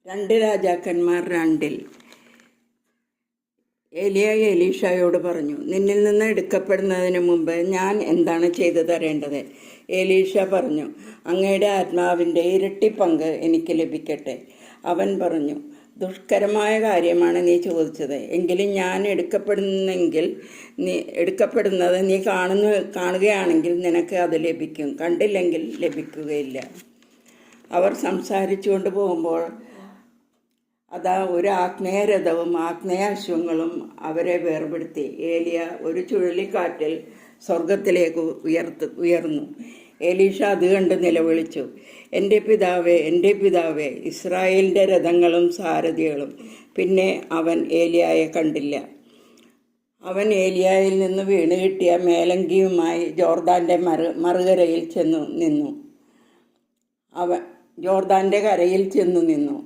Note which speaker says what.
Speaker 1: രണ്ട് രാജാക്കന്മാർ രണ്ടിൽ. ഏലിയ എലീഷയോട് പറഞ്ഞു, നിന്നിൽ നിന്ന് എടുക്കപ്പെടുന്നതിന് മുമ്പ് ഞാൻ എന്താണ് ചെയ്തു തരേണ്ടത്? എലീഷ പറഞ്ഞു, അങ്ങയുടെ ആത്മാവിൻ്റെ ഇരട്ടി പങ്ക് എനിക്ക് ലഭിക്കട്ടെ. അവൻ പറഞ്ഞു, ദുഷ്കരമായ കാര്യമാണ് നീ ചോദിച്ചത്. എങ്കിലും ഞാൻ എടുക്കപ്പെടുന്നത് നീ കാണുകയാണെങ്കിൽ നിനക്ക് അത് ലഭിക്കും, കണ്ടില്ലെങ്കിൽ ലഭിക്കുകയില്ല. അവർ സംസാരിച്ചുകൊണ്ട് പോകുമ്പോൾ അതാ ഒരു ആഗ്നേയരഥവും ആഗ്നേയാശ്വങ്ങളും അവരെ വേർപെടുത്തി. ഏലിയ ഒരു ചുഴലിക്കാറ്റിൽ സ്വർഗത്തിലേക്ക് ഉയർന്നു. എലീഷ അത് കണ്ട് നിലവിളിച്ചു, എൻ്റെ പിതാവേ, എൻ്റെ പിതാവേ, ഇസ്രായേലിൻ്റെ രഥങ്ങളും സാരഥികളും. പിന്നെ അവൻ ഏലിയായെ കണ്ടില്ല. അവൻ ഏലിയായിൽ നിന്ന് വീണ് കിട്ടിയ മേലങ്കിയുമായി ജോർദാൻ്റെ മറുകരയിൽ ചെന്നു നിന്നു. ജോർദാൻ്റെ കരയിൽ ചെന്നു നിന്നു.